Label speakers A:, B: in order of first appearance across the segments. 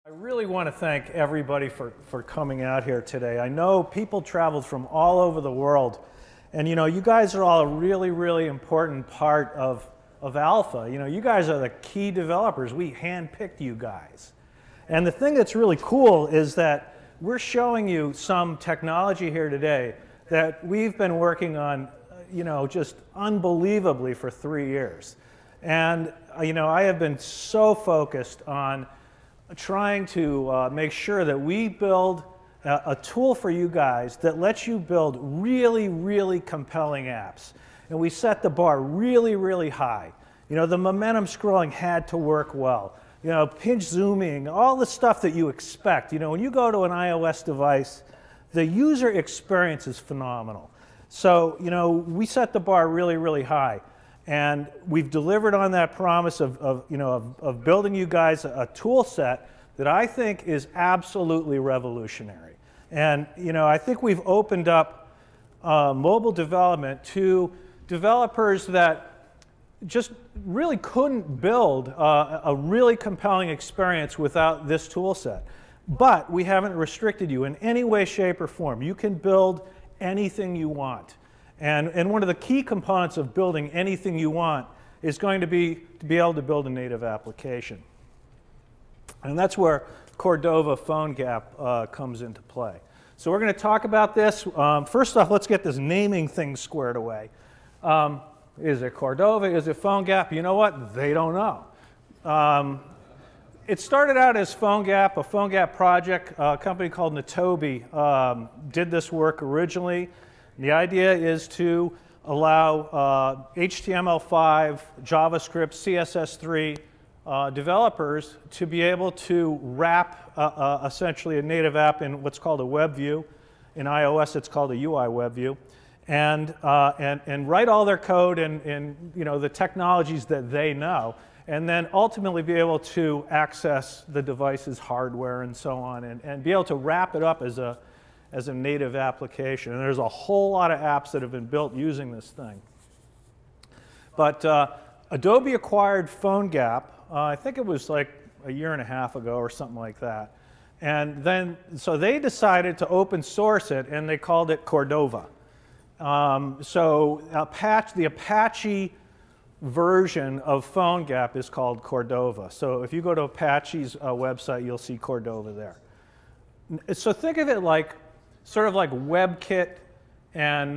A: I really want to thank everybody for coming out here today. I know people traveled from all over the world, and you guys are all a really, really important part of Alpha. You guys are the key developers. We handpicked you guys. And the thing that's really cool is that we're showing you some technology here today that we've been working on, just unbelievably for 3 years. And, I have been so focused on trying to make sure that we build a tool for you guys that lets you build really, really compelling apps. And we set the bar really, really high. The momentum scrolling had to work well. Pinch zooming, all the stuff that you expect. When you go to an iOS device, the user experience is phenomenal. So, we set the bar really, really high. And we've delivered on that promise of building you guys a tool set that I think is absolutely revolutionary. And I think we've opened up mobile development to developers that just really couldn't build a really compelling experience without this tool set. But we haven't restricted you in any way, shape, or form. You can build anything you want. And one of the key components of building anything you want is going to be able to build a native application. And that's where Cordova PhoneGap comes into play. So we're going to talk about this. First off, let's get this naming thing squared away. Is it Cordova? Is it PhoneGap? You know what? They don't know. It started out as PhoneGap, a PhoneGap project. A company called Natobi did this work originally. The idea is to allow HTML5, JavaScript, CSS3 developers to be able to wrap essentially a native app in what's called a web view. In iOS, it's called a UI web view, and write all their code in the technologies that they know, and then ultimately be able to access the device's hardware and so on, and be able to wrap it up as a native application. And there's a whole lot of apps that have been built using this thing. But Adobe acquired PhoneGap, I think it was like a year and a half ago or something like that. And then, so they decided to open source it, and they called it Cordova. So the Apache version of PhoneGap is called Cordova. So if you go to Apache's website, you'll see Cordova there. So think of it like sort of like WebKit and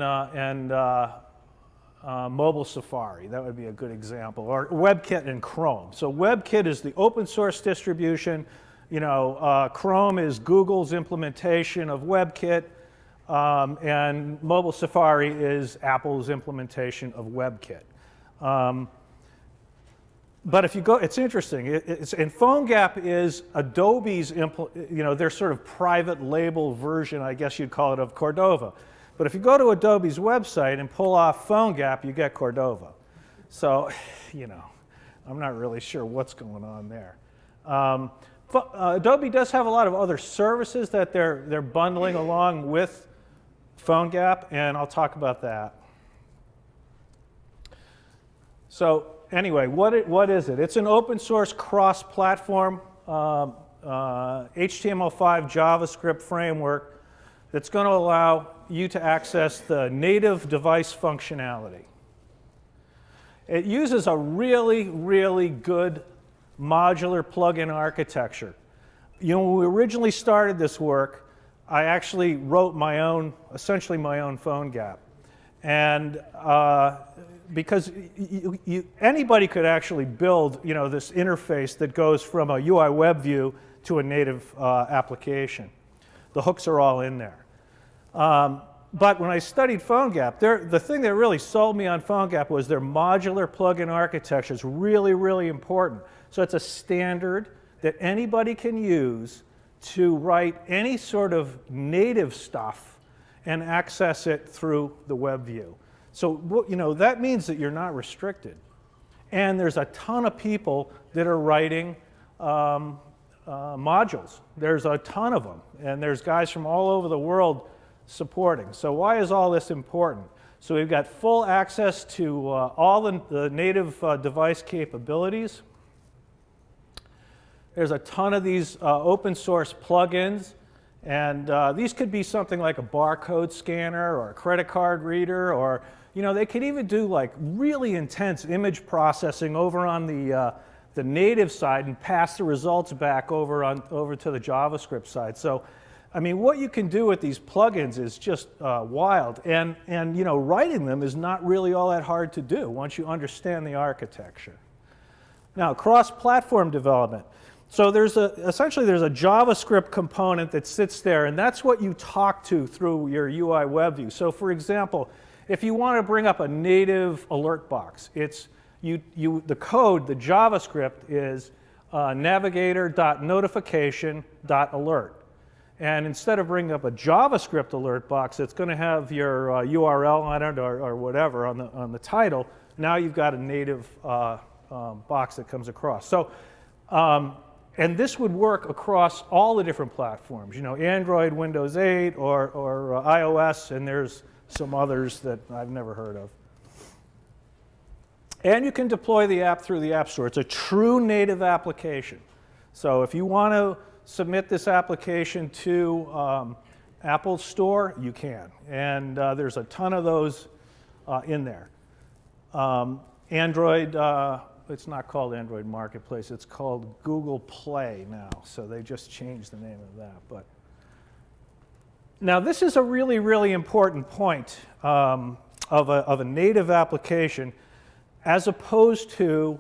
A: mobile Safari. That would be a good example. Or WebKit and Chrome. So WebKit is the open source distribution. Chrome is Google's implementation of WebKit. And mobile Safari is Apple's implementation of WebKit. But if you go, it's interesting. And PhoneGap is Adobe's, their sort of private label version, I guess you'd call it, of Cordova. But if you go to Adobe's website and pull off PhoneGap, you get Cordova. So, I'm not really sure what's going on there. Adobe does have a lot of other services that they're bundling along with PhoneGap, and I'll talk about that. So, anyway, what is it? It's an open source cross-platform HTML5 JavaScript framework that's going to allow you to access the native device functionality. It uses a really, really good modular plugin architecture. When we originally started this work, I actually wrote essentially my own PhoneGap. And because anybody could actually build, this interface that goes from a UI web view to a native application. The hooks are all in there. But when I studied PhoneGap, the thing that really sold me on PhoneGap was their modular plugin architecture is really, really important. So it's a standard that anybody can use to write any sort of native stuff and access it through the web view. So, that means that you're not restricted. And there's a ton of people that are writing modules. There's a ton of them. And there's guys from all over the world supporting. So why is all this important? So we've got full access to all the native device capabilities. There's a ton of these open source plugins, and these could be something like a barcode scanner or a credit card reader, or they could even do like really intense image processing over on the native side and pass the results back over to the JavaScript side. So, I mean, what you can do with these plugins is just wild, and writing them is not really all that hard to do once you understand the architecture. Now, cross-platform development. So essentially there's a JavaScript component that sits there, and that's what you talk to through your UI web view. So for example, if you want to bring up a native alert box, it's the code, the JavaScript is navigator.notification.alert. And instead of bringing up a JavaScript alert box, it's going to have your URL on it or whatever on the title. Now you've got a native box that comes across. So, and this would work across all the different platforms, Android, Windows 8, or iOS, and there's some others that I've never heard of. And you can deploy the app through the App Store. It's a true native application. So if you want to submit this application to Apple Store, you can. And there's a ton of those in there. Android, it's not called Android Marketplace, it's called Google Play now. So they just changed the name of that. But now this is a really, really important point of a native application as opposed to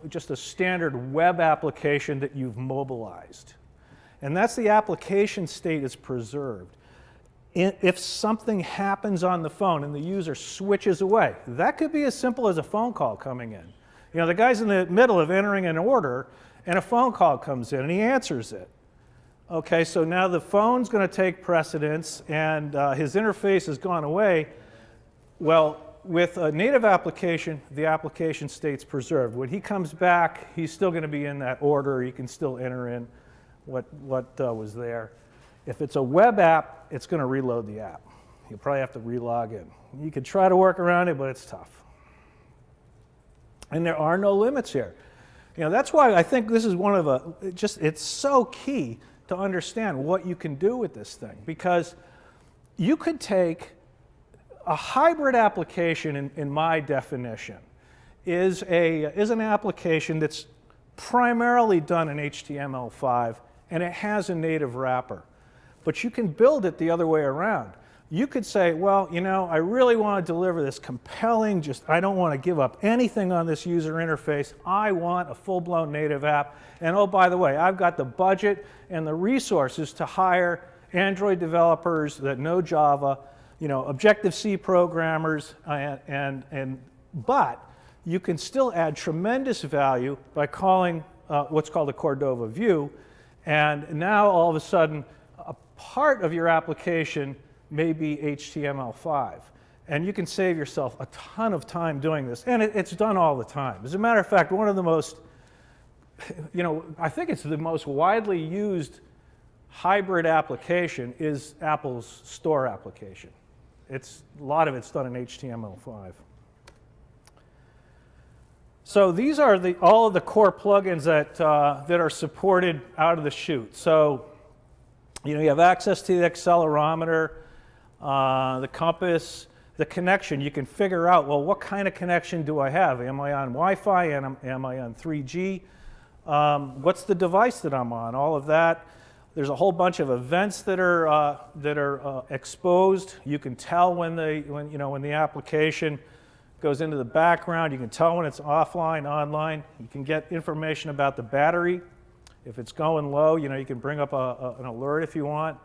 A: just a standard web application that you've mobilized. And that's the application state is preserved. If something happens on the phone and the user switches away, that could be as simple as a phone call coming in. The guy's in the middle of entering an order and a phone call comes in and he answers it. Okay, so now the phone's going to take precedence and his interface has gone away. Well, with a native application, the application state's preserved. When he comes back, he's still going to be in that order. He can still enter in what was there. If it's a web app, it's going to reload the app. You'll probably have to relog in. You could try to work around it, but it's tough. And there are no limits here. That's why I think this is one of it's so key to understand what you can do with this thing, because you could take a hybrid application, in my definition, is an application that's primarily done in HTML5, and it has a native wrapper. But you can build it the other way around. You could say, well, I really want to deliver this compelling, I don't want to give up anything on this user interface. I want a full-blown native app. And oh, by the way, I've got the budget and the resources to hire Android developers that know Java, Objective-C programmers, but you can still add tremendous value by calling what's called a Cordova view, and now all of a sudden a part of your application may be HTML5, and you can save yourself a ton of time doing this, and it's done all the time. As a matter of fact, one of the most, I think it's the most widely used hybrid application is Apple's Store application. A lot of it's done in HTML5. So these are all of the core plugins that are supported out of the chute. So you have access to the accelerometer, the compass, the connection. You can figure out, well, what kind of connection do I have? Am I on Wi-Fi? Am I on 3G? What's the device that I'm on? All of that. There's a whole bunch of events that are exposed. You can tell when the application goes into the background. You can tell when it's offline, online. You can get information about the battery. If it's going low, you can bring up an alert if you want.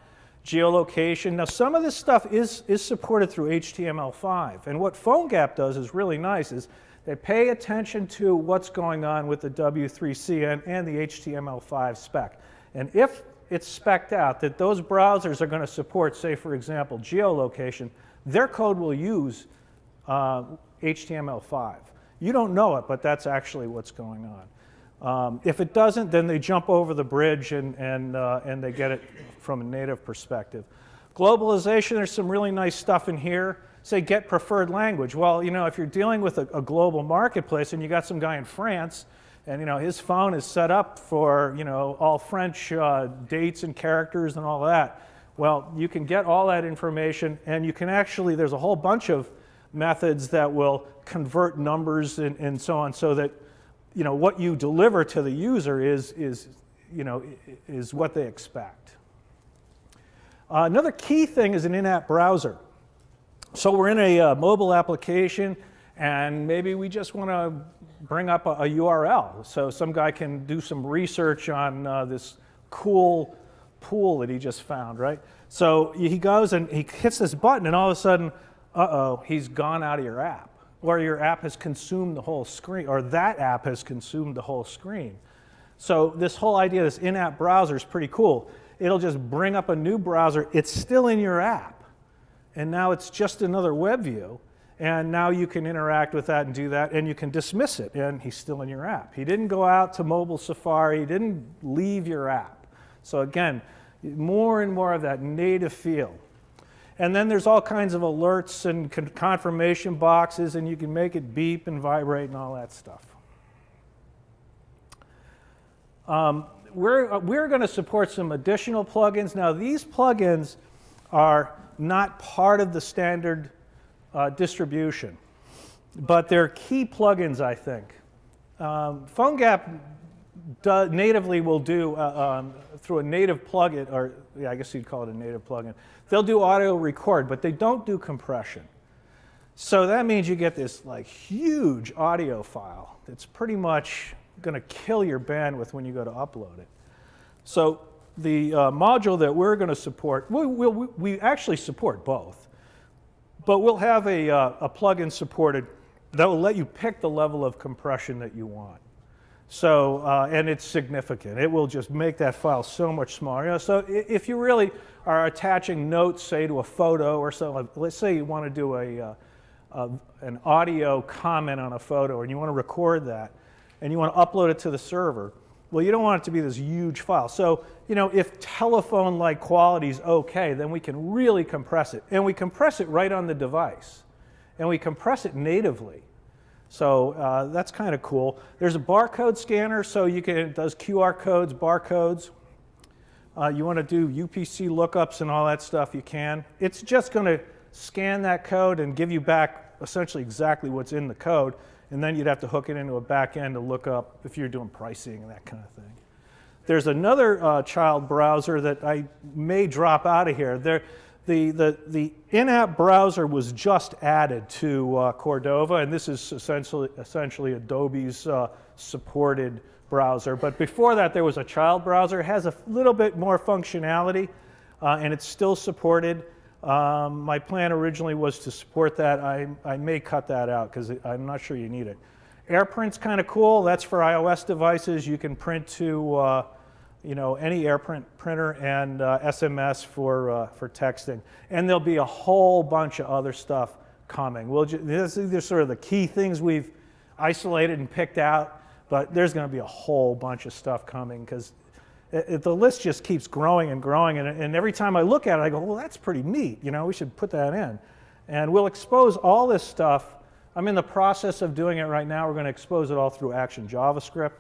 A: Geolocation. Now, some of this stuff is supported through HTML5. And what PhoneGap does is really nice is they pay attention to what's going on with the W3C and the HTML5 spec. And if it's spec'd out that those browsers are going to support, say, for example, geolocation, their code will use HTML5. You don't know it, but that's actually what's going on. If it doesn't, then they jump over the bridge and they get it from a native perspective. Globalization, there's some really nice stuff in here. Say, get preferred language. Well, if you're dealing with a global marketplace and you got some guy in France And his phone is set up for all French dates and characters and all that. Well, you can get all that information, and you can actually, there's a whole bunch of methods that will convert numbers and so on, so that what you deliver to the user is what they expect. Another key thing is an in-app browser. So we're in a mobile application, and maybe we just want to bring up a URL. So some guy can do some research on this cool pool that he just found, right? So he goes and he hits this button, and all of a sudden, he's gone out of your app. Or your app has consumed the whole screen, or that app has consumed the whole screen. So this whole idea of this in-app browser is pretty cool. It'll just bring up a new browser. It's still in your app. And now it's just another web view. And now you can interact with that and do that, and you can dismiss it, and he's still in your app. He didn't go out to mobile Safari. He didn't leave your app. So again, more and more of that native feel. And then there's all kinds of alerts and confirmation boxes, and you can make it beep and vibrate and all that stuff. We're going to support some additional plugins. Now, these plugins are not part of the standard distribution, but they're key plugins, I think. PhoneGap natively will do, through a native plugin, or yeah, I guess you'd call it a native plugin, they'll do audio record, but they don't do compression. So that means you get this like huge audio file that's pretty much going to kill your bandwidth when you go to upload it. So the module that we're going to support, we actually support both, but we'll have a plugin supported that will let you pick the level of compression that you want. So, and it's significant. It will just make that file so much smaller. So if you really are attaching notes, say, to a photo or something, let's say you want to do an audio comment on a photo and you want to record that and you want to upload it to the server, well, you don't want it to be this huge file. So, if telephone-like quality is okay, then we can really compress it. And we compress it right on the device. And we compress it natively. So that's kind of cool. There's a barcode scanner, so it does QR codes, barcodes. You want to do UPC lookups and all that stuff, you can. It's just going to scan that code and give you back essentially exactly what's in the code, and then you'd have to hook it into a back end to look up if you're doing pricing and that kind of thing. There's another child browser that I may drop out of here. The in-app browser was just added to Cordova, and this is essentially Adobe's supported browser. But before that, there was a child browser. It has a little bit more functionality, and it's still supported. My plan originally was to support that. I may cut that out because I'm not sure you need it. AirPrint's kind of cool. That's for iOS devices. You can print to any AirPrint printer, and SMS for texting. And there'll be a whole bunch of other stuff coming. These are sort of the key things we've isolated and picked out, but there's going to be a whole bunch of stuff coming because the list just keeps growing and growing. And every time I look at it, I go, well, that's pretty neat. We should put that in. And we'll expose all this stuff. I'm in the process of doing it right now. We're going to expose it all through Action JavaScript.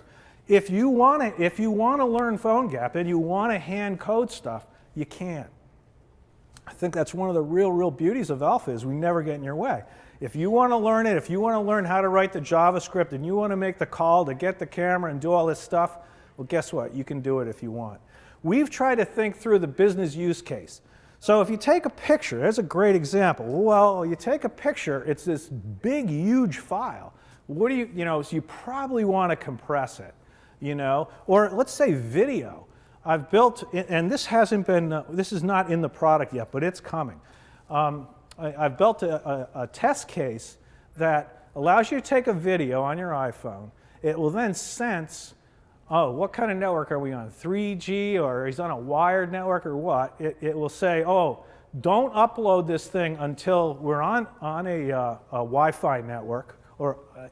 A: If you want to learn PhoneGap and you want to hand code stuff, you can. I think that's one of the real beauties of Alpha is we never get in your way. If you want to learn it, if you want to learn how to write the JavaScript and you want to make the call to get the camera and do all this stuff, well, guess what? You can do it if you want. We've tried to think through the business use case. So if you take a picture, there's a great example. Well, you take a picture, it's this big, huge file. What do so you probably want to compress it. Or let's say video. I've built, and this hasn't been, this is not in the product yet, but it's coming. I've built a test case that allows you to take a video on your iPhone. It will then sense, what kind of network are we on? 3G, or is on a wired network, or what? It will say, don't upload this thing until we're on a Wi-Fi network,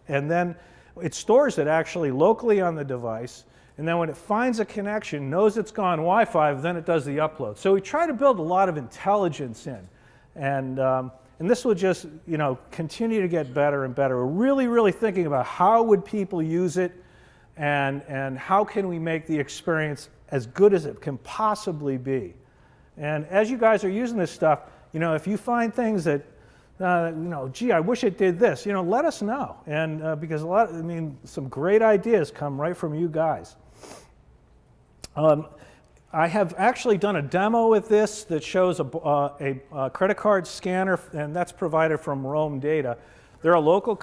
A: and then it stores it actually locally on the device, and then when it finds a connection, knows it's gone Wi-Fi, then it does the upload. So we try to build a lot of intelligence in, and this will just continue to get better and better. We're really thinking about how would people use it, and how can we make the experience as good as it can possibly be. And as you guys are using this stuff, if you find things that, gee, I wish it did this, let us know. And because some great ideas come right from you guys. I have actually done a demo with this that shows a credit card scanner, and that's provided from Rome Data. They're a local,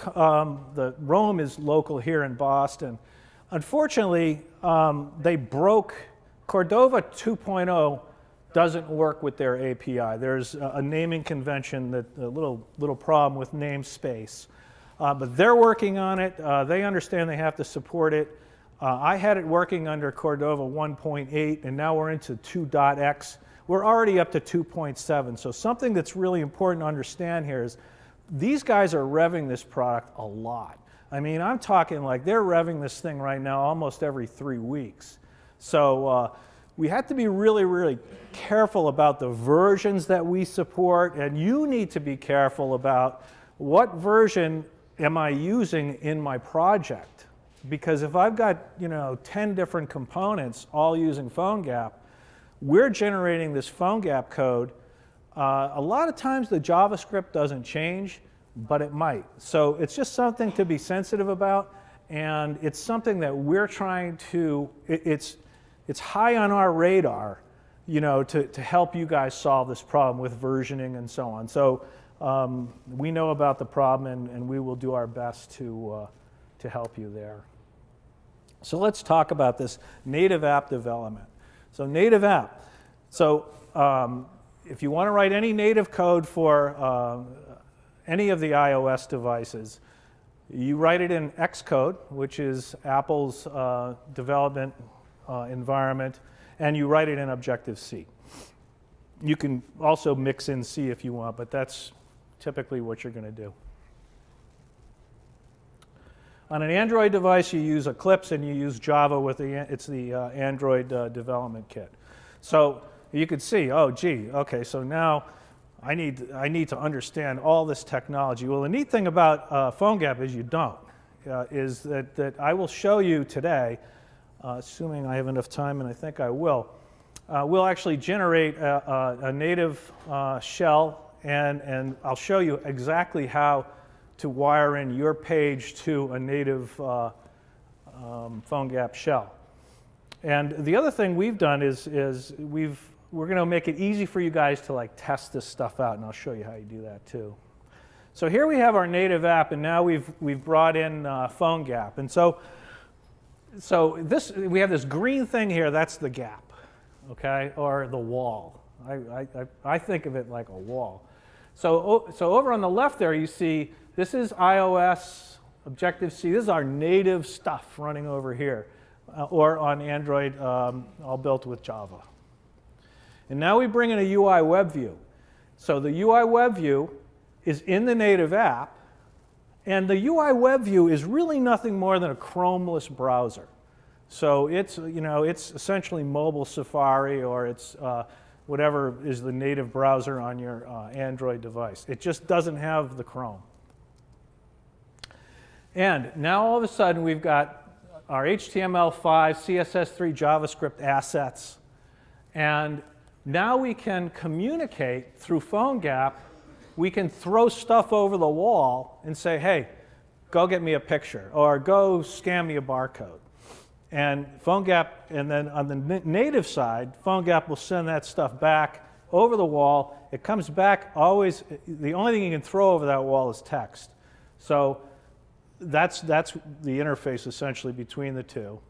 A: the Rome is local here in Boston. Unfortunately, they broke, Cordova 2.0 doesn't work with their API. There's a naming convention, that a little problem with namespace. But they're working on it. They understand they have to support it. I had it working under Cordova 1.8, and now we're into 2.x. We're already up to 2.7. So something that's really important to understand here is these guys are revving this product a lot. I mean, I'm talking like they're revving this thing right now almost every 3 weeks. So we have to be really, really careful about the versions that we support, and you need to be careful about what version am I using in my project. Because if I've got 10 different components all using PhoneGap, we're generating this PhoneGap code. A lot of times the JavaScript doesn't change, but it might. So it's just something to be sensitive about, and it's something that we're trying to, it's high on our radar, to help you guys solve this problem with versioning and so on. So we know about the problem, and we will do our best to help you there. So let's talk about this native app development. So native app. So if you want to write any native code for any of the iOS devices, you write it in Xcode, which is Apple's development environment, and you write it in Objective-C. You can also mix in C if you want, but that's typically what you're going to do. On an Android device, you use Eclipse and you use Java with it's the Android development kit. So you could see, oh, gee, okay, so now I need to understand all this technology. Well, the neat thing about PhoneGap is you don't. Is that I will show you today, assuming I have enough time, and I think I will. We'll actually generate a native shell, and I'll show you exactly how to wire in your page to a native PhoneGap shell. And the other thing we've done is we're going to make it easy for you guys to test this stuff out, and I'll show you how you do that too. So here we have our native app, and now we've brought in PhoneGap. And so we have this green thing here. That's the gap, okay, or the wall. I think of it like a wall. So over on the left there, you see this is iOS, Objective-C. This is our native stuff running over here, or on Android, all built with Java. And now we bring in a UI web view. So the UI web view is in the native app, and the UI web view is really nothing more than a Chromeless browser. So it's essentially mobile Safari, or it's whatever is the native browser on your Android device. It just doesn't have the Chrome. And now all of a sudden we've got our HTML5, CSS3, JavaScript assets, and now we can communicate through PhoneGap. We can throw stuff over the wall and say, hey, go get me a picture, or go scan me a barcode. And PhoneGap, and then on the native side, PhoneGap will send that stuff back over the wall. It comes back always, the only thing you can throw over that wall is text. So that's the interface essentially between the two.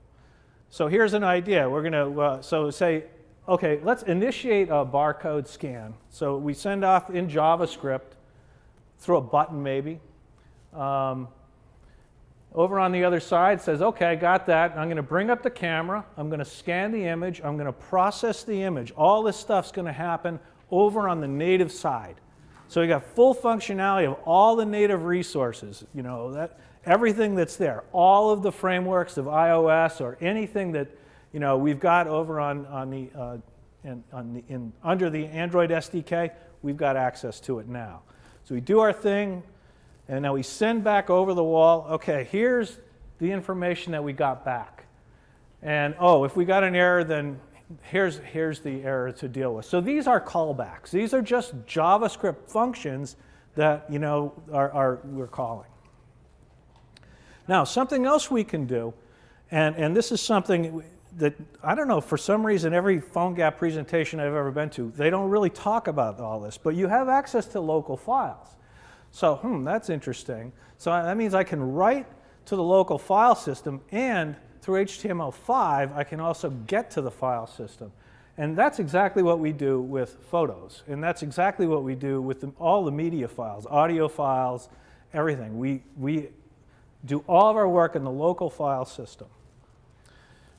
A: So here's an idea. We're going to say, okay, let's initiate a barcode scan. So we send off in JavaScript through a button maybe. Over on the other side says, okay, I got that. I'm going to bring up the camera. I'm going to scan the image. I'm going to process the image. All this stuff's going to happen over on the native side. So we got full functionality of all the native resources, everything that's there, all of the frameworks of iOS or anything that we've got over under the Android SDK. We've got access to it now. So we do our thing. And now we send back over the wall, okay, here's the information that we got back. And oh, if we got an error, then here's the error to deal with. So these are callbacks. These are just JavaScript functions that we're calling. Now, something else we can do, and this is something that, I don't know, for some reason, every PhoneGap presentation I've ever been to, they don't really talk about all this, but you have access to local files. So, that's interesting. So that means I can write to the local file system, and through HTML5, I can also get to the file system. And that's exactly what we do with photos. And that's exactly what we do with all the media files, audio files, everything. We do all of our work in the local file system.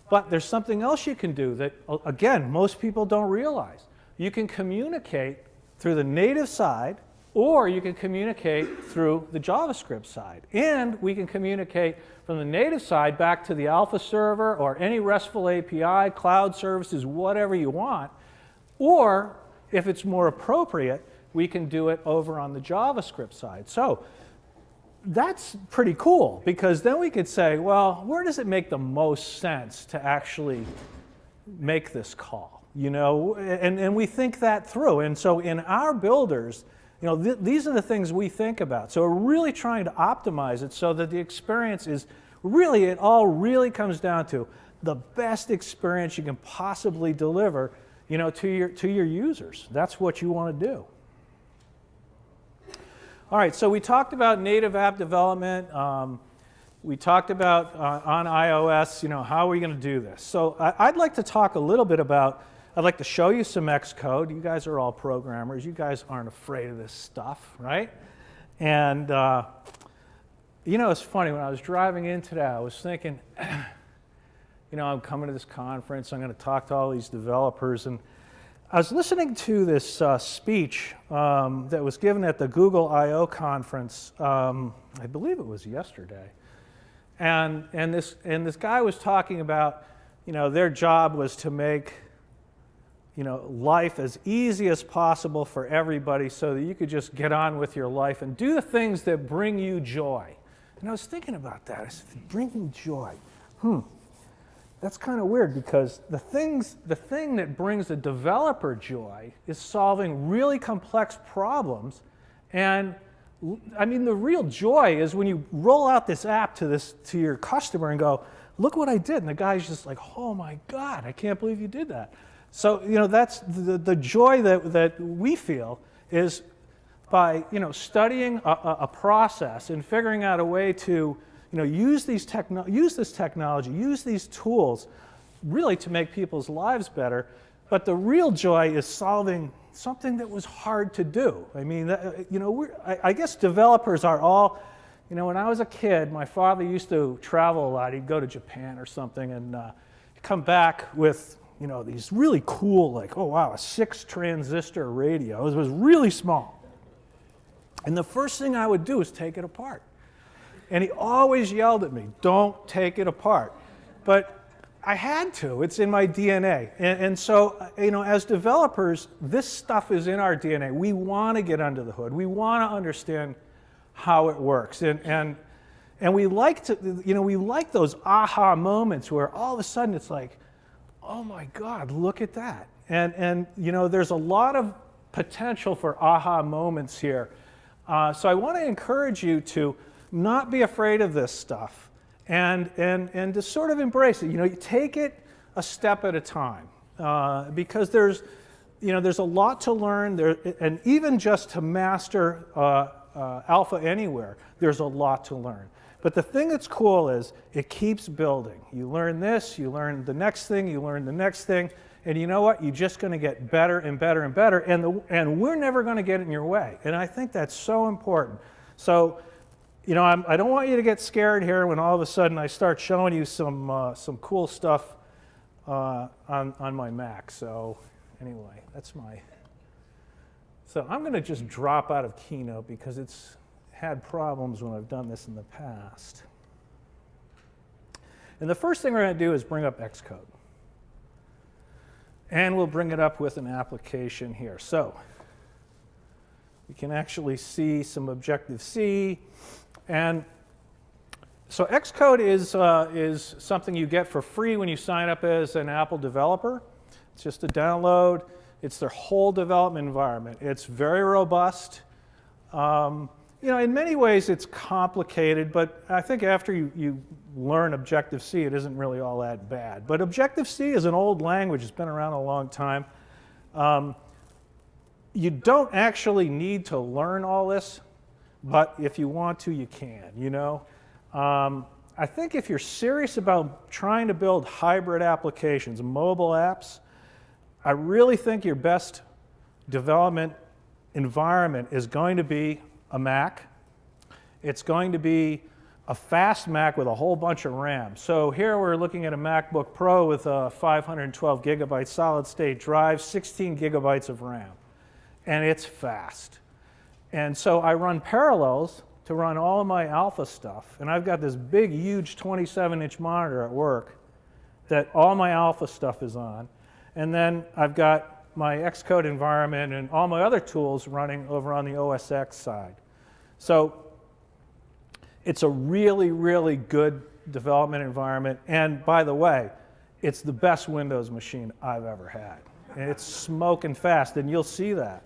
A: But there's something else you can do that, again, most people don't realize. You can communicate through the native side, or you can communicate through the JavaScript side. And we can communicate from the native side back to the Alpha server or any RESTful API, cloud services, whatever you want. Or, if it's more appropriate, we can do it over on the JavaScript side. So that's pretty cool, because then we could say, well, where does it make the most sense to actually make this call? And we think that through. And so in our builders, these are the things we think about. So we're really trying to optimize it so that the experience is really, it all really comes down to the best experience you can possibly deliver, to your users. That's what you want to do. All right, so we talked about native app development. We talked about on iOS, how are we going to do this? So I'd like to talk a little bit about, I'd like to show you some Xcode. You guys are all programmers. You guys aren't afraid of this stuff, right? And, it's funny. When I was driving in today, I was thinking, I'm coming to this conference. I'm going to talk to all these developers. And I was listening to this speech that was given at the Google I/O conference. I believe it was yesterday. And this guy was talking about, their job was to make life as easy as possible for everybody so that you could just get on with your life and do the things that bring you joy. And I was thinking about that. I said, bringing joy. That's kind of weird, because the thing that brings the developer joy is solving really complex problems. And I mean, the real joy is when you roll out this app to your customer and go, look what I did. And the guy's just like, oh my God, I can't believe you did that. So, that's the joy that we feel is by, studying a process and figuring out a way to, use this technology, use these tools really to make people's lives better. But the real joy is solving something that was hard to do. I mean, I guess developers are all, when I was a kid, my father used to travel a lot. He'd go to Japan or something and come back with, these really cool, like, oh wow, a 6-transistor radio. It was really small. And the first thing I would do is take it apart. And he always yelled at me, don't take it apart. But I had to. It's in my DNA. And so, as developers, this stuff is in our DNA. We want to get under the hood. We want to understand how it works. And we like to, we like those aha moments where all of a sudden it's like, oh my God, look at that. And there's a lot of potential for aha moments here. So I want to encourage you to not be afraid of this stuff and to sort of embrace it. You take it a step at a time, because there's a lot to learn there, and even just to master Alpha Anywhere, there's a lot to learn. But the thing that's cool is it keeps building. You learn this, you learn the next thing, you learn the next thing, and you know what? You're just going to get better and better and better, and we're never going to get in your way. And I think that's so important. So, I don't want you to get scared here when all of a sudden I start showing you some cool stuff on my Mac. So anyway, that's my. So I'm going to just drop out of Keynote because it's had problems when I've done this in the past. And the first thing we're going to do is bring up Xcode. And we'll bring it up with an application here. So we can actually see some Objective-C. And So Xcode is something you get for free when you sign up as an Apple developer. It's just a download. It's their whole development environment. It's very robust. You know, in many ways it's complicated, but I think after you learn Objective-C, it isn't really all that bad. But Objective-C is an old language. It's been around a long time. You don't actually need to learn all this, but if you want to, you can, you know. I think if you're serious about trying to build hybrid applications, mobile apps, I really think your best development environment is going to be a Mac. It's going to be a fast Mac with a whole bunch of RAM. So here we're looking at a MacBook Pro with a 512 gigabyte solid state drive, 16 gigabytes of RAM. And it's fast. And so I run Parallels to run all of my Alpha stuff. And I've got this big, huge 27-inch monitor at work that all my Alpha stuff is on. And then I've got my Xcode environment and all my other tools running over on the OS X side. So it's a really, really good development environment. And by the way, it's the best Windows machine I've ever had. And it's smoking fast, and you'll see that.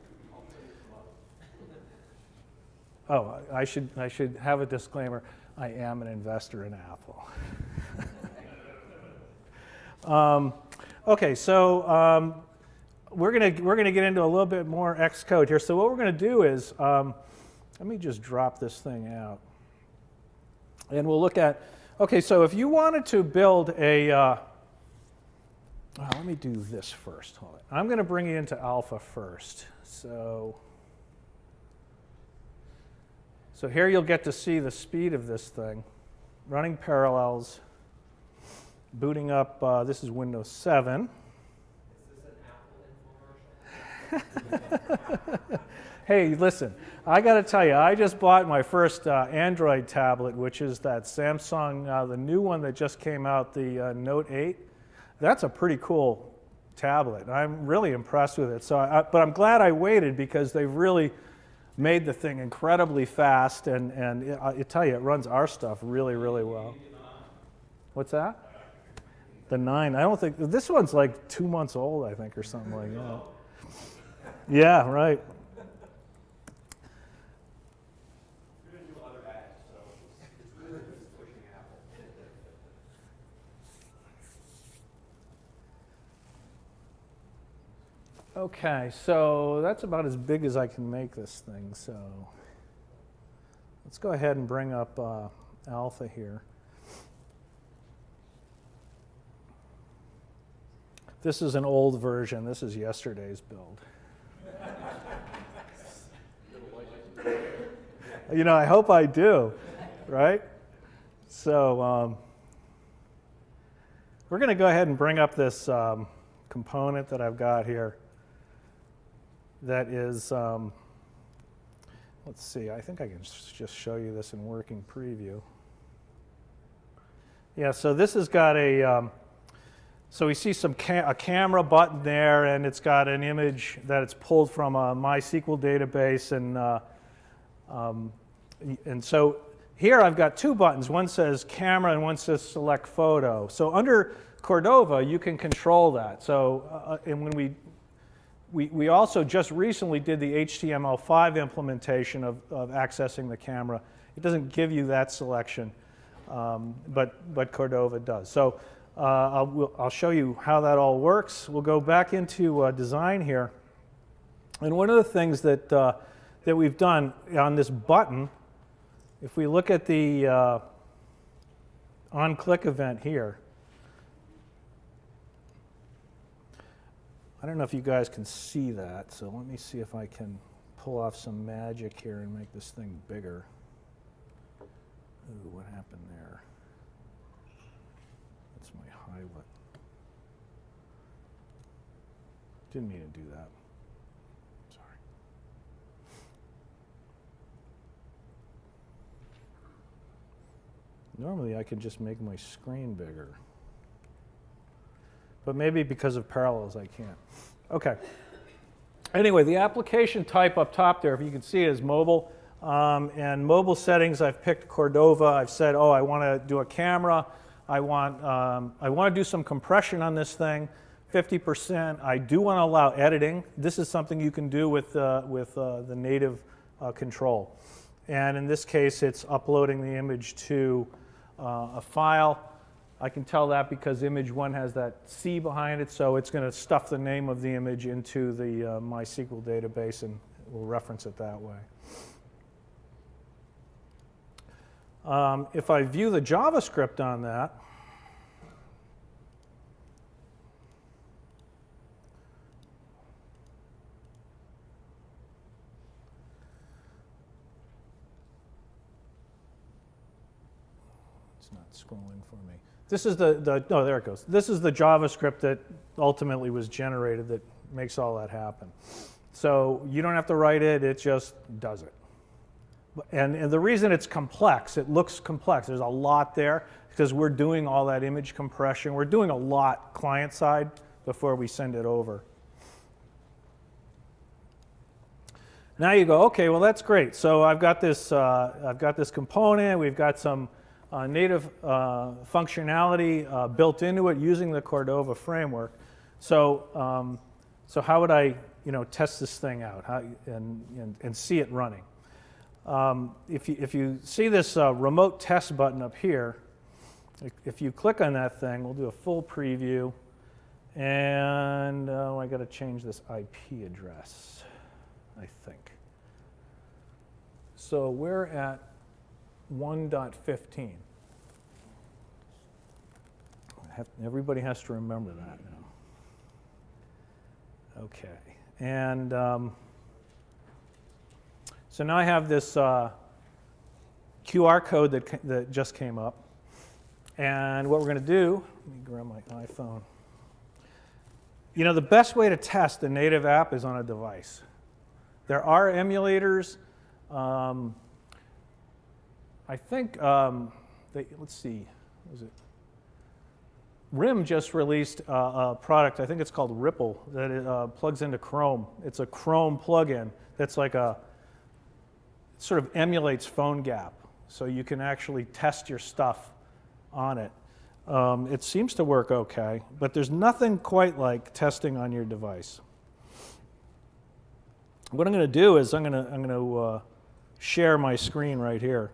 A: Oh, I should have a disclaimer. I am an investor in Apple. Okay, so we're gonna get into a little bit more Xcode here. So what we're gonna do is, let me just drop this thing out, and we'll look at. Okay, so if you wanted to build a, let me do this first. Hold on. I'm gonna bring you into Alpha first. So here you'll get to see the speed of this thing, running Parallels, booting up. This is Windows 7. Hey, listen, I got to tell you, I just bought my first Android tablet, which is that Samsung, the new one that just came out, the Note 8. That's a pretty cool tablet. I'm really impressed with it. So, but I'm glad I waited because they've really made the thing incredibly fast, and I tell you, it runs our stuff really, really well. What's that? The 9. I don't think, this one's like 2 months old, I think, or something like that. Yeah, right. Okay, so that's about as big as I can make this thing. So let's go ahead and bring up Alpha here. This is an old version. This is yesterday's build. You know, I hope I do, right? So we're going to go ahead and bring up this component that I've got here. That is, let's see, I think I can just show you this in working preview. Yeah, so this has got a, so we see a camera button there, and it's got an image that it's pulled from a MySQL database, and so here I've got two buttons. One says camera and one says select photo. So under Cordova, you can control that. So, and when we also just recently did the HTML5 implementation of accessing the camera. It doesn't give you that selection, but Cordova does. So I'll show you how that all works. We'll go back into design here. And one of the things that, that we've done on this button, if we look at the on-click event here, I don't know if you guys can see that, so let me see if I can pull off some magic here and make this thing bigger. Ooh, what happened there? That's my highlight. Didn't mean to do that. Sorry. Normally I could just make my screen bigger. But maybe because of Parallels, I can't. Okay. Anyway, the application type up top there, if you can see it, is mobile. And mobile settings, I've picked Cordova. I've said, oh, I want to do a camera. I want to do some compression on this thing, 50%. I do want to allow editing. This is something you can do with the native control. And in this case, it's uploading the image to a file. I can tell that because image 1 has that C behind it, so it's going to stuff the name of the image into the MySQL database, and we'll reference it that way. If I view the JavaScript on that, it's not scrolling for me. This is no, there it goes. This is the JavaScript that ultimately was generated that makes all that happen. So you don't have to write it, it just does it. And the reason it's complex, it looks complex, there's a lot there, because we're doing all that image compression. We're doing a lot client side before we send it over. Now you go, okay, well that's great. So I've got this component, we've got some native functionality built into it using the Cordova framework. So, so how would I test this thing out and see it running? If you see this remote test button up here, if you click on that thing, we'll do a full preview. And I got to change this IP address, I think. So we're at 1.15. Everybody has to remember that now. Okay, and so now I have this QR code that just came up, and what we're going to do, let me grab my iPhone. The best way to test a native app is on a device. There are emulators. I think, let's see, was it? RIM just released a product, I think it's called Ripple, that it plugs into Chrome. It's a Chrome plugin that's like it sort of emulates PhoneGap. So you can actually test your stuff on it. It seems to work okay, but there's nothing quite like testing on your device. What I'm going to do is I'm going to share my screen right here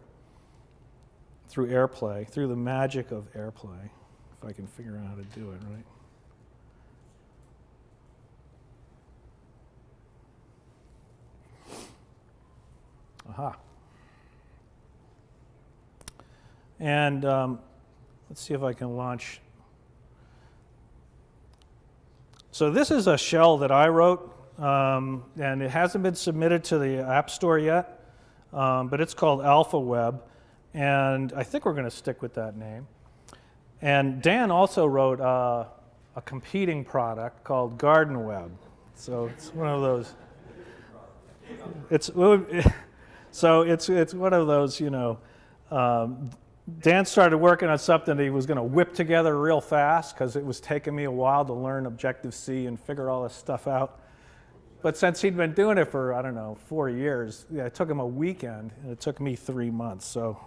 A: through AirPlay, through the magic of AirPlay, if I can figure out how to do it right. Aha. And let's see if I can launch. So this is a shell that I wrote, and it hasn't been submitted to the App Store yet, but it's called Alpha Web, and I think we're going to stick with that name. And Dan also wrote a competing product called Garden Web. So it's one of those. So it's one of those, Dan started working on something that he was going to whip together real fast because it was taking me a while to learn Objective-C and figure all this stuff out. But since he'd been doing it for, I don't know, 4 years, it took him a weekend, and it took me 3 months. So,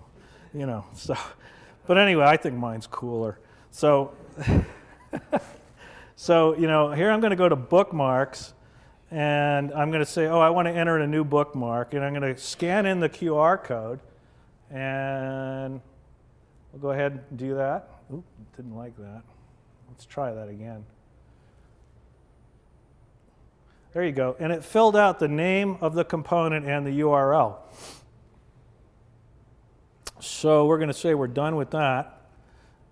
A: but anyway, I think mine's cooler. So, here I'm going to go to bookmarks, and I'm going to say, I want to enter in a new bookmark, and I'm going to scan in the QR code, and we'll go ahead and do that. Oop, didn't like that. Let's try that again. There you go. And it filled out the name of the component and the URL. So we're going to say we're done with that.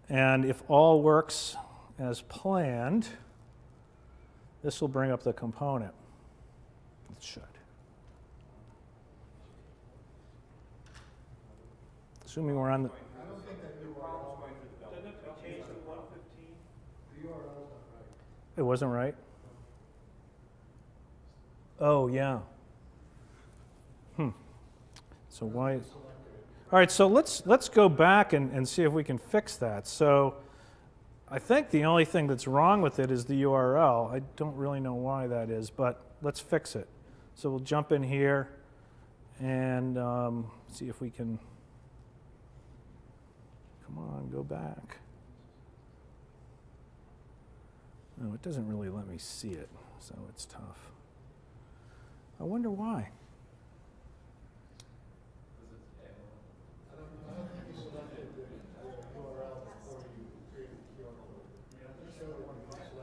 A: And if all works as planned, this will bring up the component. It should. Assuming we're on the...
B: I don't think that URL is going to develop. Didn't it change to 115? The URL is not right.
A: It wasn't right? Oh, yeah. So why... All right, so let's go back and see if we can fix that. So I think the only thing that's wrong with it is the URL. I don't really know why that is, but let's fix it. So we'll jump in here, and see if we can, come on, go back. No, it doesn't really let me see it, so it's tough. I wonder why.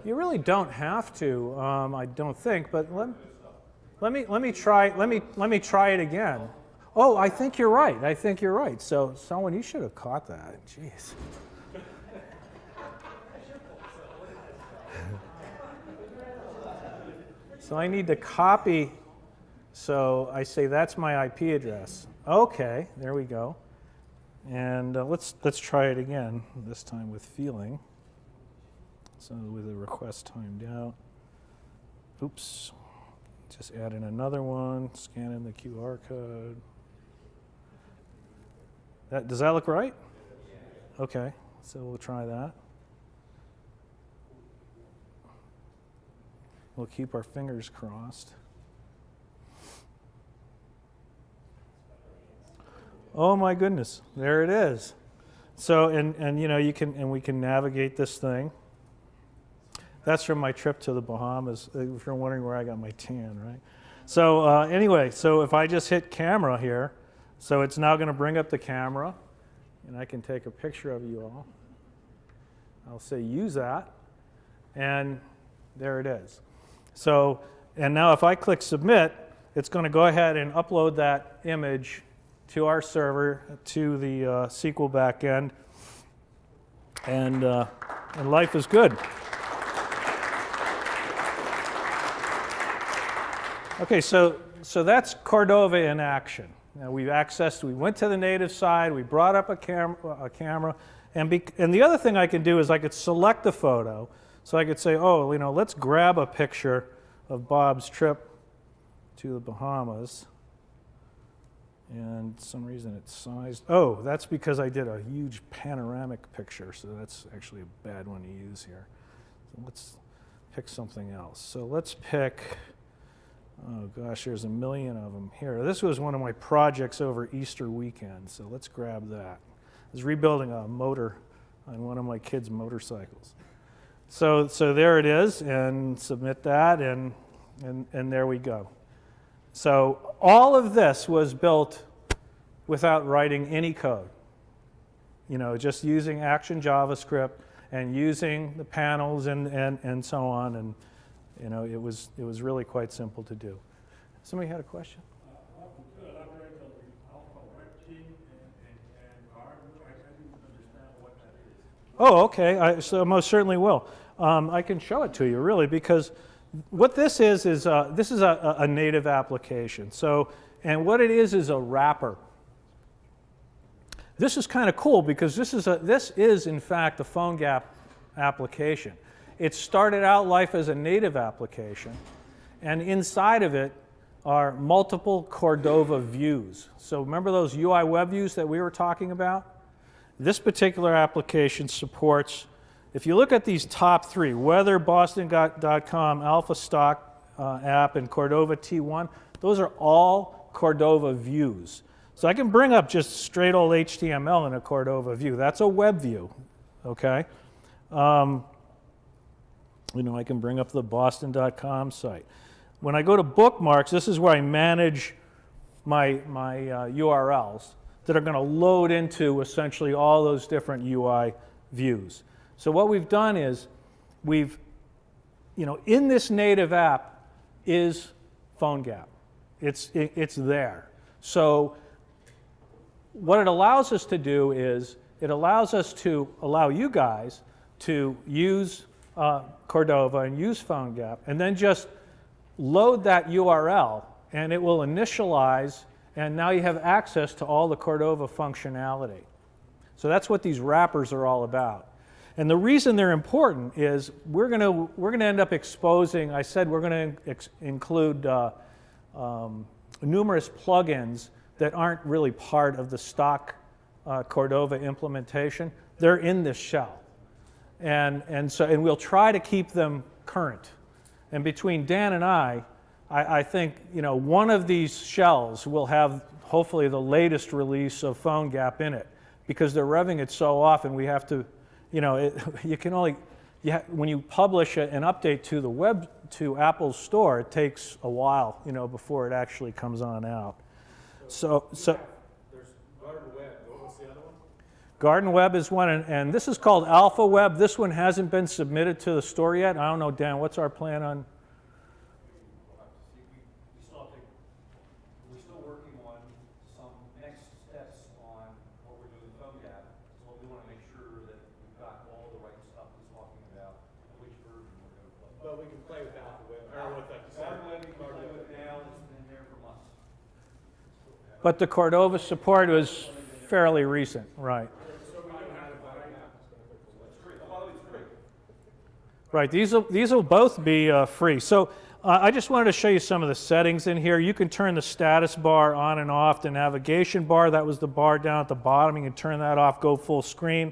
A: You really don't have to, I don't think, but let me try it again. Oh, I think you're right. I think you're right. So someone, you should have caught that. Jeez. So I need to copy. So I say that's my IP address. Okay, there we go. And let's try it again. This time with feeling. So with the request timed out. Oops. Just add in another one. Scan in the QR code. Does that look right? Okay. So we'll try that. We'll keep our fingers crossed. Oh my goodness, there it is. So, and you know, we can navigate this thing. That's from my trip to the Bahamas, if you're wondering where I got my tan, right? So anyway, so if I just hit camera here, so it's now going to bring up the camera, and I can take a picture of you all. I'll say use that, and there it is. So, and now if I click submit, it's going to go ahead and upload that image to our server, to the SQL backend, and life is good. Okay, so that's Cordova in action. Now we went to the native side, we brought up a camera, and the other thing I can do is I could select the photo. So I could say, oh, you know, let's grab a picture of Bob's trip to the Bahamas. And for some reason it's sized. Oh, that's because I did a huge panoramic picture, so that's actually a bad one to use here. So let's pick something else. So let's pick, oh gosh, there's a million of them here. This was one of my projects over Easter weekend, so let's grab that. I was rebuilding a motor on one of my kids' motorcycles. So there it is, and submit that, and there we go. So all of this was built without writing any code. You know, just using Action JavaScript and using the panels and so on, and you know, it was really quite simple to do. Somebody had a question?
B: Could you elaborate on the Alpha Web Team and Guard? I didn't understand what that is.
A: Oh, okay. So I most certainly will. I can show it to you, really, because what this is this is a native application. So, and what it is a wrapper. This is kind of cool because this is in fact a PhoneGap application. It started out life as a native application, and inside of it are multiple Cordova views. So remember those UI web views that we were talking about? This particular application supports, if you look at these top three, weather, Boston.com, Alpha Stock app, and Cordova T1, those are all Cordova views. So I can bring up just straight old HTML in a Cordova view. That's a web view, okay? You know, I can bring up the Boston.com site. When I go to bookmarks, this is where I manage my URLs that are going to load into essentially all those different UI views. So what we've done is we've, you know, in this native app is PhoneGap. It's there. So what it allows us to do is it allows us to allow you guys to use Cordova and use PhoneGap, and then just load that URL, and it will initialize, and now you have access to all the Cordova functionality. So that's what these wrappers are all about. And the reason they're important is we're going to end up exposing. I said we're going to include numerous plugins that aren't really part of the stock Cordova implementation. They're in this shell, and we'll try to keep them current. And between Dan and I, I think, you know, one of these shells will have hopefully the latest release of PhoneGap in it, because they're revving it so often. We have to, you know, you can only, when you publish an update to the web, to Apple's store, it takes a while, you know, before it actually comes on out. So
B: there's Garden Web. What's the other one?
A: Garden Web is one, and this is called Alpha Web. This one hasn't been submitted to the store yet. I don't know, Dan, what's our plan on?
C: We're still working on some next steps on what we're doing with PhoneGap. So we want to make sure that we've got all the right stuff he's talking about, and which version we're going to play.
B: But we can play with Alpha Web. I don't know what that
C: Garden Web, we can play with now, it's been there for months.
A: But the Cordova support was fairly recent, right? Right, these will both be free. So I just wanted to show you some of the settings in here. You can turn the status bar on and off, the navigation bar, that was the bar down at the bottom. You can turn that off, go full screen.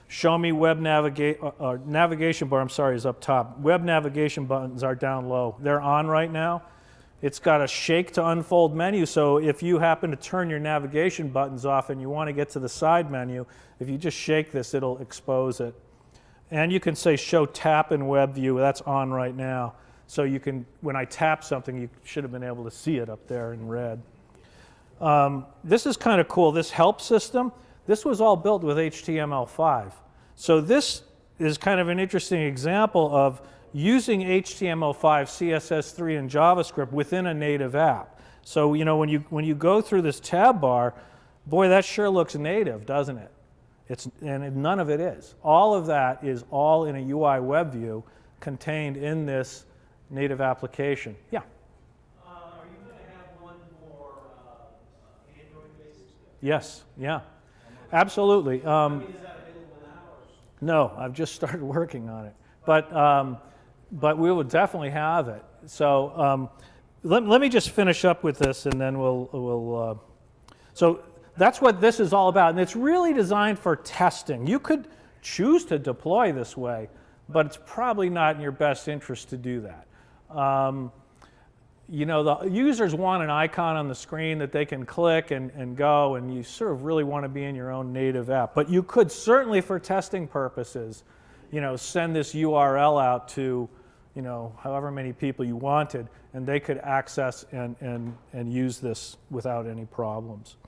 A: Show me web navigation bar, I'm sorry, is up top. Web navigation buttons are down low. They're on right now. It's got a shake to unfold menu, so if you happen to turn your navigation buttons off and you want to get to the side menu, if you just shake this, it'll expose it. And you can say show tap in web view, that's on right now. So you can, when I tap something, you should have been able to see it up there in red. This is kind of cool, this help system. This was all built with HTML5. So this is kind of an interesting example of using HTML5, CSS3, and JavaScript within a native app. So, you know, when you go through this tab bar, boy, that sure looks native, doesn't it? And none of it is. All of that is all in a UI web view contained in this native application. Yeah?
D: Are you going to have one for Android-based?
A: Yes, yeah. Absolutely.
D: Is that available now?
A: No, I've just started working on it. But we will definitely have it. So let me just finish up with this, and then we'll so that's what this is all about. And it's really designed for testing. You could choose to deploy this way, but it's probably not in your best interest to do that. You know, the users want an icon on the screen that they can click and go, and you sort of really want to be in your own native app. But you could certainly, for testing purposes, you know, send this URL out to, you know, however many people you wanted, and they could access and use this without any problems.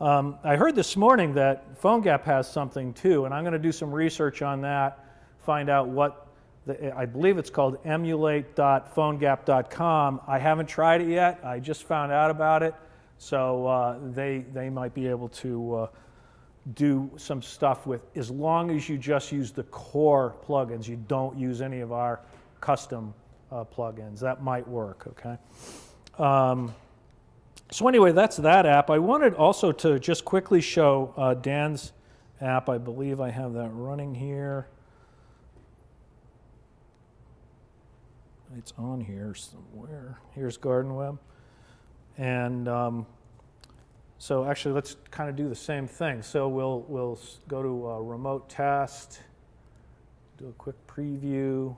A: I heard this morning that PhoneGap has something too, and I'm going to do some research on that, find out what, I believe it's called emulate.phonegap.com. I haven't tried it yet. I just found out about it, so they might be able to do some stuff with, as long as you just use the core plugins. You don't use any of our custom plugins. That might work, okay? So anyway, that's that app. I wanted also to just quickly show Dan's app. I believe I have that running here. It's on here somewhere. Here's Garden Web. And so actually, let's kind of do the same thing. So we'll go to remote test, do a quick preview.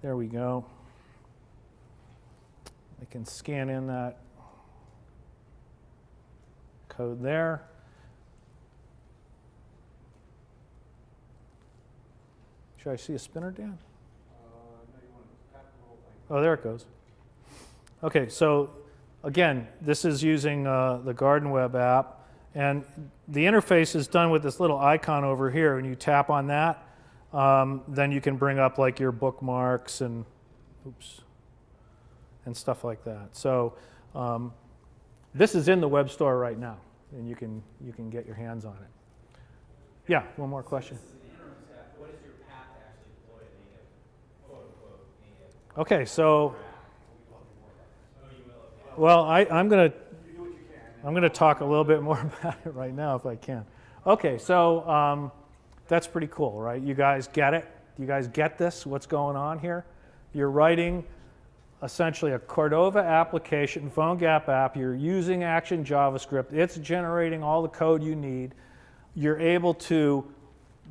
A: There we go. I can scan in that code there. Should I see a spinner, Dan?
C: No, you want to tap the whole thing.
A: Oh, there it goes. Okay, so again, this is using the Garden Web app, and the interface is done with this little icon over here. When you tap on that, then you can bring up like your bookmarks and and stuff like that. So this is in the web store right now, and you can get your hands on it. Yeah, one more question.
D: What is your path to actually deploy a native, quote-unquote, native?
A: Okay, so well, I'm gonna talk a little bit more about it right now if I can. Okay, so that's pretty cool, right? You guys get it? You guys get this? What's going on here? You're writing essentially a Cordova application, PhoneGap app. You're using Action JavaScript. It's generating all the code you need. You're able to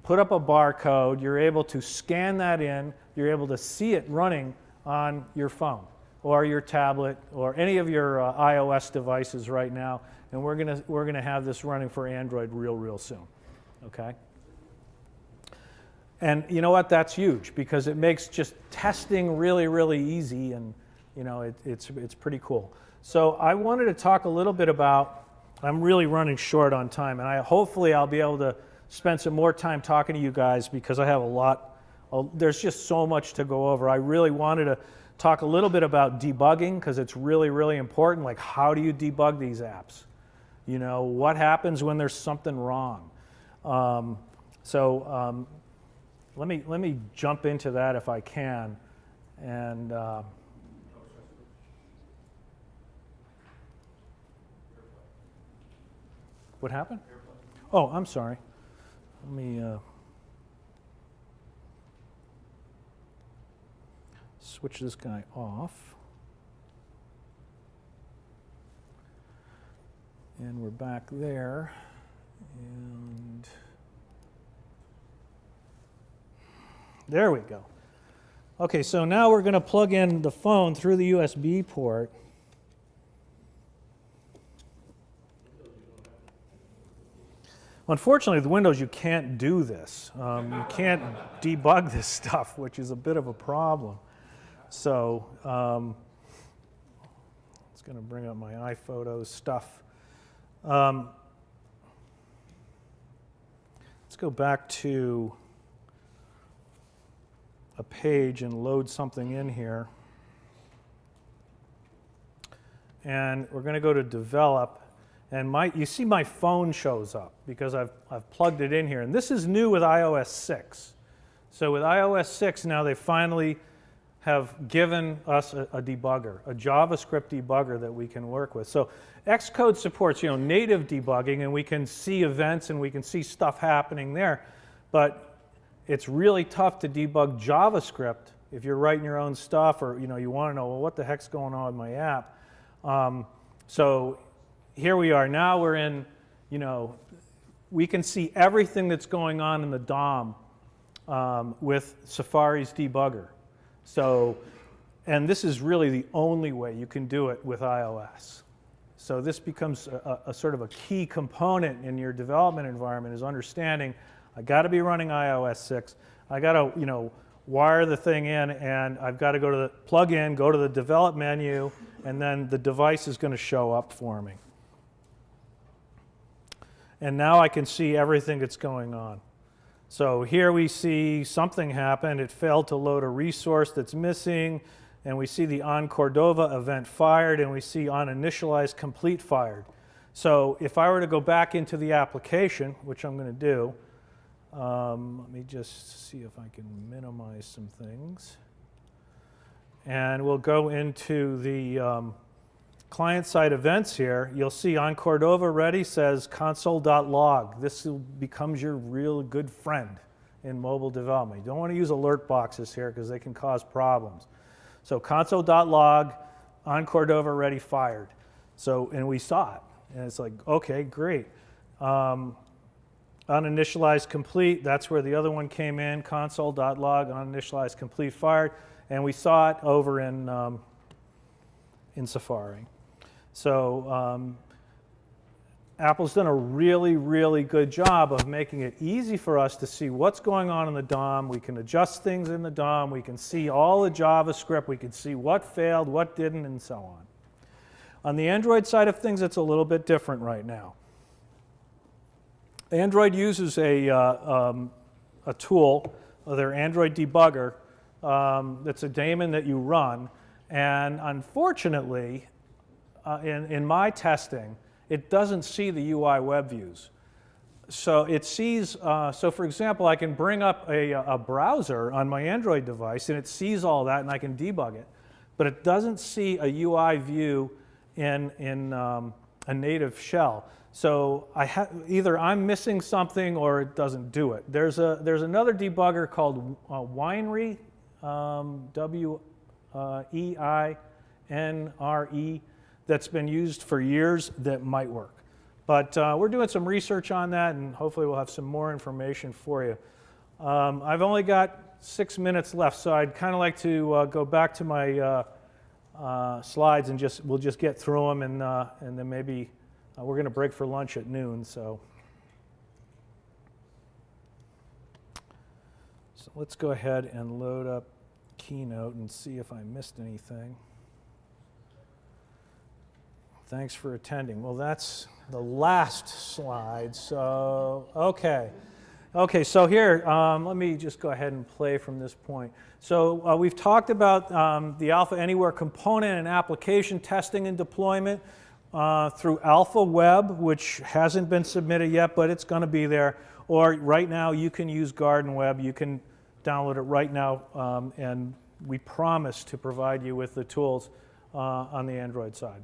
A: put up a barcode, you're able to scan that in, you're able to see it running on your phone or your tablet or any of your iOS devices right now, and we're gonna have this running for Android real soon, okay? And you know what? That's huge because it makes just testing really easy, and you know it's pretty cool. So I wanted to talk a little bit about. I'm really running short on time, and hopefully I'll be able to spend some more time talking to you guys because I have a lot. There's just so much to go over. I really wanted to talk a little bit about debugging because it's really important. Like, how do you debug these apps? You know, what happens when there's something wrong? Let me jump into that if I can, and what happened? Oh, I'm sorry. Let me switch this guy off. And we're back there. And there we go. Okay, so now we're going to plug in the phone through the USB port. Unfortunately, with Windows, you can't do this. You can't debug this stuff, which is a bit of a problem. So it's going to bring up my iPhotos stuff. Let's go back to a page and load something in here. And we're going to go to Develop. And you see my phone shows up because I've plugged it in here. And this is new with iOS 6. So with iOS 6 now they finally have given us a debugger, a JavaScript debugger that we can work with. So Xcode supports native debugging, and we can see events and we can see stuff happening there. But it's really tough to debug JavaScript if you're writing your own stuff or you want to know, well, what the heck's going on with my app? So here we are. Now we're in, we can see everything that's going on in the DOM with Safari's debugger. So, and this is really the only way you can do it with iOS. So this becomes a sort of a key component in your development environment, is understanding I got to be running iOS 6. I got to, wire the thing in, and I've got to go to the plug in, go to the develop menu, and then the device is going to show up for me. And now I can see everything that's going on. So here we see something happened. It failed to load a resource that's missing, and we see the on Cordova event fired, and we see on initialize complete fired. So if I were to go back into the application, which I'm going to do, let me just see if I can minimize some things. And we'll go into the client-side events here. You'll see on Cordova ready says console.log. This becomes your real good friend in mobile development. You don't want to use alert boxes here because they can cause problems. So console.log, on Cordova ready fired. So, and we saw it. And it's like, okay, great. Uninitialized complete, that's where the other one came in. Console.log, uninitialized complete fired. And we saw it over in Safari. So Apple's done a really good job of making it easy for us to see what's going on in the DOM. We can adjust things in the DOM. We can see all the JavaScript. We can see what failed, what didn't, and so on. On the Android side of things, it's a little bit different right now. Android uses a tool, their Android debugger, that's a daemon that you run. And unfortunately, in my testing, it doesn't see the UI web views. So it sees, so for example, I can bring up a browser on my Android device, and it sees all that, and I can debug it. But it doesn't see a UI view in a native shell. So either I'm missing something or it doesn't do it. There's another debugger called Weinre, W-E-I-N-R-E, that's been used for years that might work. But we're doing some research on that, and hopefully we'll have some more information for you. I've only got 6 minutes left, so I'd kind of like to go back to my slides and we'll just get through them, and then maybe we're going to break for lunch at noon. So let's go ahead and load up Keynote and see if I missed anything. Thanks for attending. Well, that's the last slide. So, okay. Okay, so here, let me just go ahead and play from this point. So we've talked about the Alpha Anywhere component and application testing and deployment through Alpha Web, which hasn't been submitted yet, but it's going to be there. Or right now, you can use Garden Web. You can download it right now, and we promise to provide you with the tools on the Android side.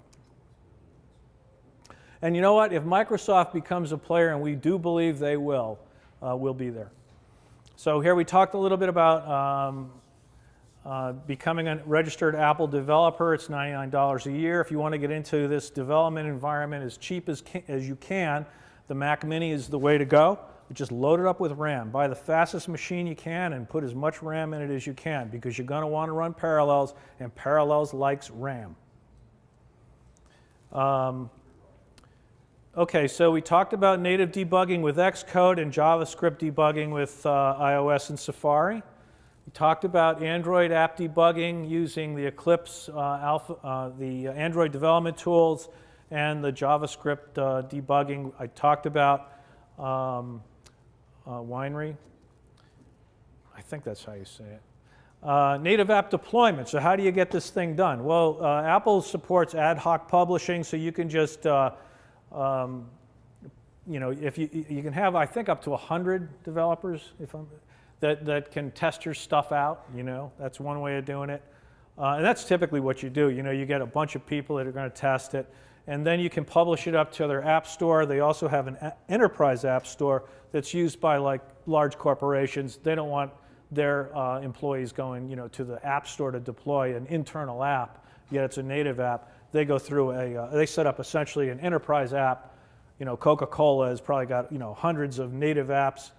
A: And you know what? If Microsoft becomes a player, and we do believe they will, we'll be there. So here we talked a little bit about becoming a registered Apple developer. It's $99 a year. If you want to get into this development environment as cheap as you can, the Mac Mini is the way to go. Just load it up with RAM. Buy the fastest machine you can and put as much RAM in it as you can, because you're going to want to run Parallels, and Parallels likes RAM. Okay, so we talked about native debugging with Xcode and JavaScript debugging with iOS and Safari. We talked about Android app debugging using the Eclipse the Android development tools and the JavaScript debugging. I talked about Winery. I think that's how you say it. Native app deployment. So how do you get this thing done? Well, Apple supports ad hoc publishing, so you can just you know, if you can have, I think, up to 100 developers that can test your stuff out. You know, that's one way of doing it, and that's typically what you do. You know, you get a bunch of people that are going to test it, and then you can publish it up to their app store. They also have an enterprise app store that's used by like large corporations. They don't want their employees going, you know, to the app store to deploy an internal app. Yet it's a native app. They go through they set up essentially an enterprise app. You know, Coca-Cola has probably got, you know, hundreds of native apps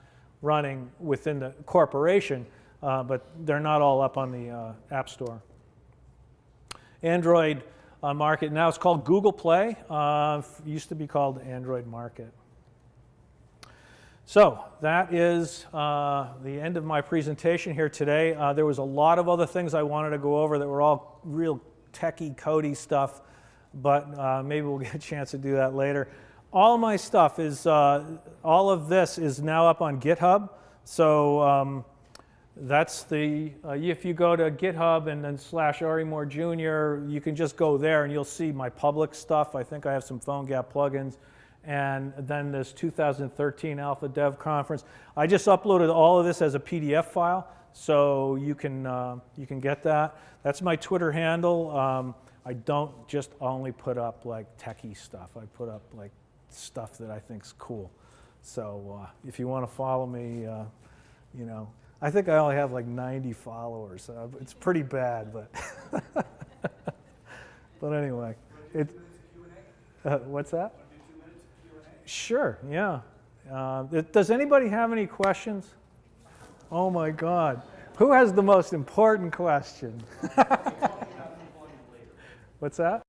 A: running within the corporation, but they're not all up on the App Store. Android Market, now it's called Google Play. Used to be called Android Market. So that is the end of my presentation here today. There was a lot of other things I wanted to go over that were all real techie, codey stuff, but maybe we'll get a chance to do that later. All my stuff is, all of this is now up on GitHub. So that's the, if you go to GitHub and then /AriMoore Jr., you can just go there and you'll see my public stuff. I think I have some PhoneGap plugins. And then this 2013 Alpha Dev Conference. I just uploaded all of this as a PDF file, so you can get that. That's my Twitter handle. I don't just only put up like techie stuff. I put up like stuff that I think's cool. So if you want to follow me, you know, I think I only have like 90 followers. So it's pretty bad, but but anyway, what's that? Sure, yeah. Does anybody have any questions? Oh my God. Who has the most important question? What's that?